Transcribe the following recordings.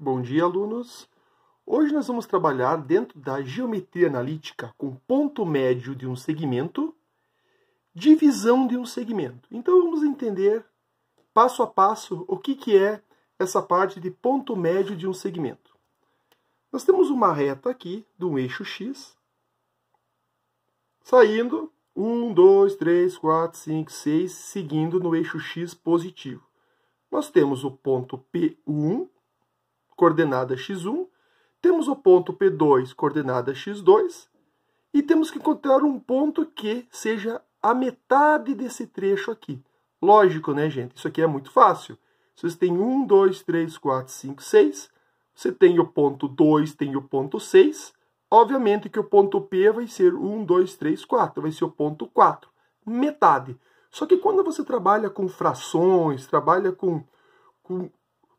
Bom dia, alunos! Hoje nós vamos trabalhar dentro da geometria analítica com ponto médio de um segmento, divisão de um segmento. Então vamos entender passo a passo o que é essa parte de ponto médio de um segmento. Nós temos uma reta aqui de um eixo X, saindo 1, 2, 3, 4, 5, 6, seguindo no eixo X positivo. Nós temos o ponto P1, coordenada x1, temos o ponto P2, coordenada x2, e temos que encontrar um ponto que seja a metade desse trecho aqui. Lógico, né, gente? Isso aqui é muito fácil. Vocês têm 1, 2, 3, 4, 5, 6. Você tem o ponto 2, tem o ponto 6. Obviamente que o ponto P vai ser 1, 2, 3, 4. Vai ser o ponto 4. Metade. Só que quando você trabalha com frações, trabalha com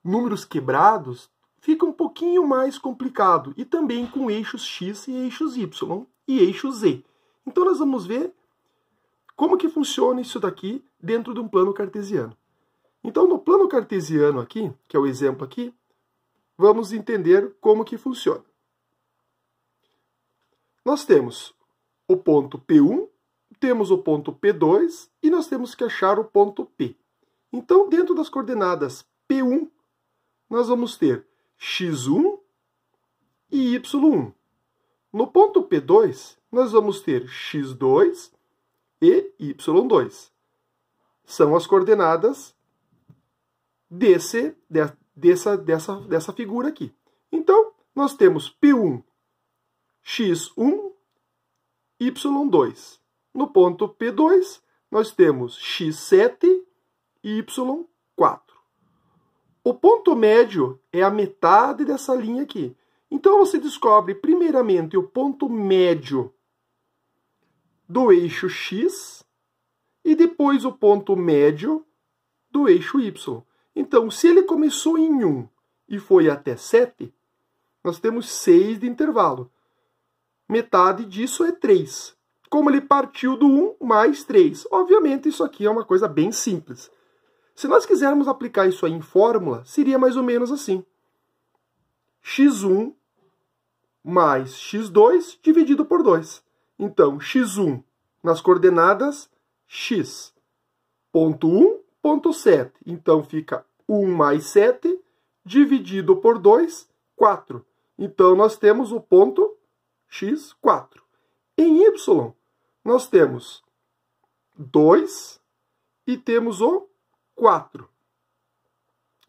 números quebrados, fica um pouquinho mais complicado. E também com eixos X e eixos Y e eixos Z. Então nós vamos ver como que funciona isso daqui dentro de um plano cartesiano. Então no plano cartesiano aqui, que é o exemplo aqui, vamos entender como que funciona. Nós temos o ponto P1, temos o ponto P2 e nós temos que achar o ponto P. Então dentro das coordenadas P1, nós vamos ter x1 e y1. No ponto P2, nós vamos ter x2 e y2. São as coordenadas dessa figura aqui. Então, nós temos P1, x1, y2. No ponto P2, nós temos x7 e y4. O ponto médio é a metade dessa linha aqui. Então, você descobre, primeiramente, o ponto médio do eixo X e depois o ponto médio do eixo Y. Então, se ele começou em 1 e foi até 7, nós temos 6 de intervalo. Metade disso é 3. Como ele partiu do 1 mais 3. Obviamente, isso aqui é uma coisa bem simples. Se nós quisermos aplicar isso aí em fórmula, seria mais ou menos assim. x1 mais x2 dividido por 2. Então, x1 nas coordenadas x. Ponto 1, ponto 7. Então, fica 1 mais 7 dividido por 2, 4. Então, nós temos o ponto x4. Em y, nós temos 2 e temos o 4.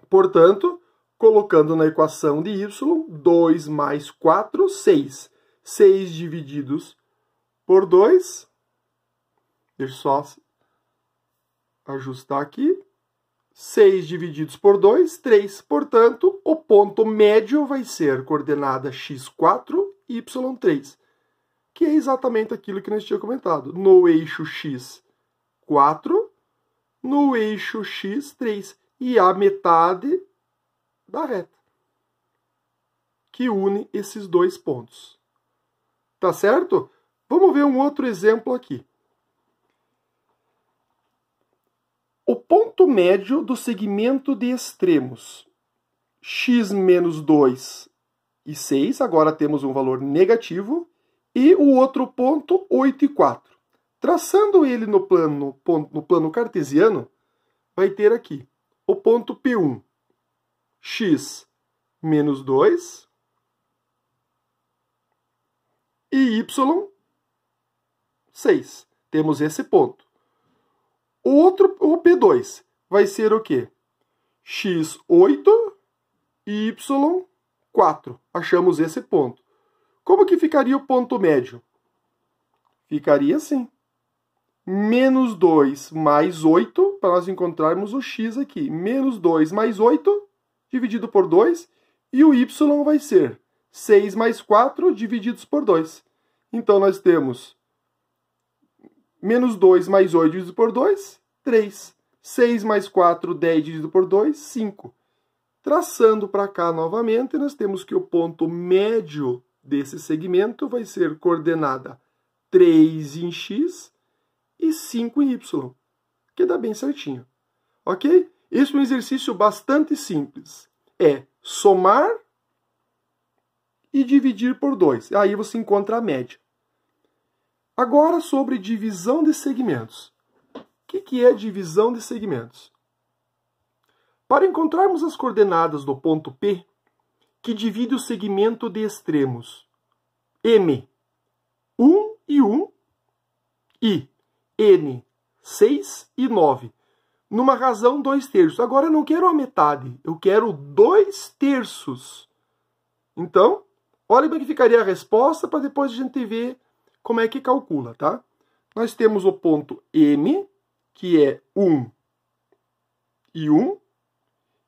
Portanto, colocando na equação de y, 2 mais 4, 6. 6 divididos por 2. Deixa eu só ajustar aqui. 6 divididos por 2, 3. Portanto, o ponto médio vai ser coordenada x4 e y3. Que é exatamente aquilo que nós tínhamos comentado. No eixo x, 4. No eixo x, 3. E a metade da reta, que une esses dois pontos. Tá certo? Vamos ver um outro exemplo aqui. O ponto médio do segmento de extremos x menos 2 e 6, agora temos um valor negativo, e o outro ponto 8 e 4. Traçando ele no plano cartesiano, vai ter aqui o ponto P1, x menos 2 e y 6. Temos esse ponto. O P2 vai ser o quê? x8 e y4. Achamos esse ponto. Como que ficaria o ponto médio? Ficaria assim. Menos 2 mais 8, para nós encontrarmos o x aqui. Menos 2 mais 8, dividido por 2. E o y vai ser 6 mais 4, divididos por 2. Então, nós temos menos 2 mais 8 dividido por 2, 3. 6 mais 4, 10 dividido por 2, 5. Traçando para cá novamente, nós temos que o ponto médio desse segmento vai ser coordenada 3 em x e 5 em y, que dá bem certinho. Ok? Esse é um exercício bastante simples. é somar e dividir por 2. Aí você encontra a média. Agora sobre divisão de segmentos. O que é divisão de segmentos? Para encontrarmos as coordenadas do ponto P, que divide o segmento de extremos M, 1 e 1, e N, 6 e 9, numa razão 2/3. Agora eu não quero a metade, eu quero 2/3. Então, olha como é que ficaria a resposta para depois a gente ver como é que calcula, tá? Nós temos o ponto M, que é 1 e 1,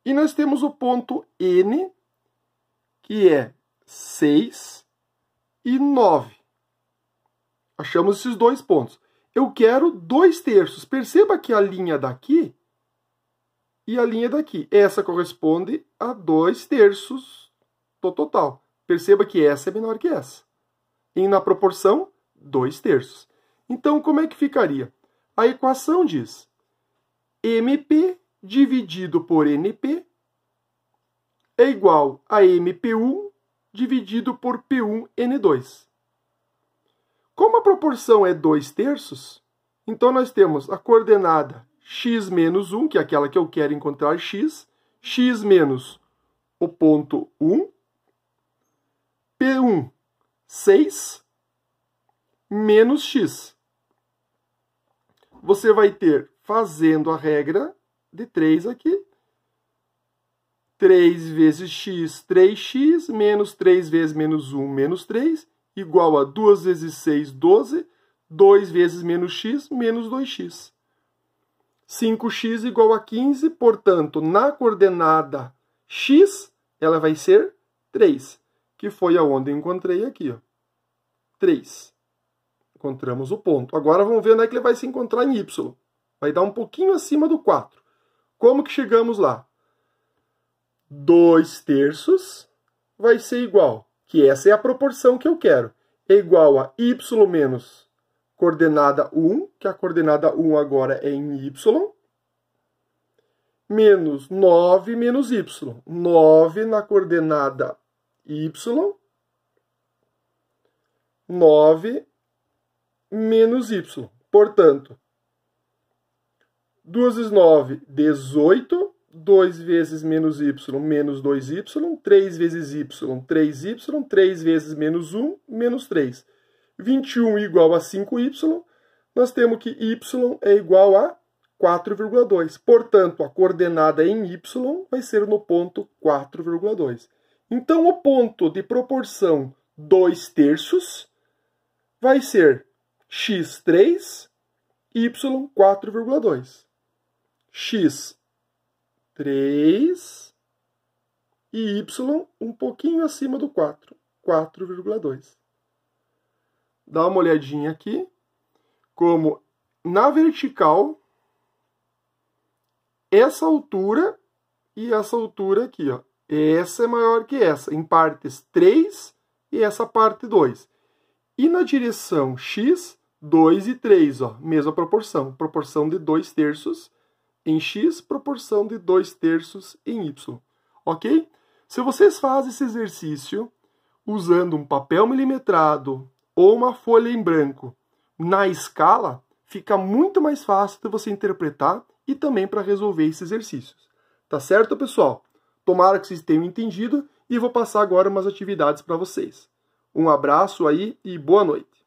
e nós temos o ponto N, que é 6 e 9. Achamos esses dois pontos. Eu quero 2/3. Perceba que a linha daqui e a linha daqui. Essa corresponde a 2/3 do total. Perceba que essa é menor que essa. E na proporção, 2/3. Então, como é que ficaria? A equação diz MP dividido por NP é igual a MP1 dividido por P1N2. Como a proporção é 2/3, então nós temos a coordenada x menos 1, que é aquela que eu quero encontrar x menos o ponto 1, P1, 6, menos x. Você vai ter, fazendo a regra de 3 aqui, 3 vezes x, 3x, menos 3 vezes menos 1, menos 3, igual a 2 vezes 6, 12, 2 vezes menos x, menos 2x. 5x igual a 15, portanto, na coordenada x, ela vai ser 3, que foi aonde eu encontrei aqui, ó. 3. Encontramos o ponto. Agora vamos ver onde é que ele vai se encontrar em y. Vai dar um pouquinho acima do 4. Como que chegamos lá? 2/3 vai ser igual, que essa é a proporção que eu quero, é igual a y menos coordenada 1, que a coordenada 1 agora é em y, menos 9 menos y. 9 na coordenada y, 9 menos y. Portanto, 2 vezes 9, 18. 2 vezes menos y, menos 2y. 3 vezes y, 3y. 3 vezes menos 1, menos 3. 21 igual a 5y. Nós temos que y é igual a 4,2. Portanto, a coordenada em y vai ser no ponto 4,2. Então, o ponto de proporção 2/3 vai ser x3, y 4,2. x 3 e y um pouquinho acima do 4, 4,2. Dá uma olhadinha aqui, como na vertical, essa altura e essa altura aqui, ó. Essa é maior que essa, em partes 3 e essa parte 2. E na direção x, 2 e 3, ó, mesma proporção, proporção de 2/3 em x, proporção de 2/3 em y, ok? Se vocês fazem esse exercício usando um papel milimetrado ou uma folha em branco na escala, fica muito mais fácil de você interpretar e também para resolver esses exercícios. Tá certo, pessoal? Tomara que vocês tenham entendido e vou passar agora umas atividades para vocês. Um abraço aí e boa noite.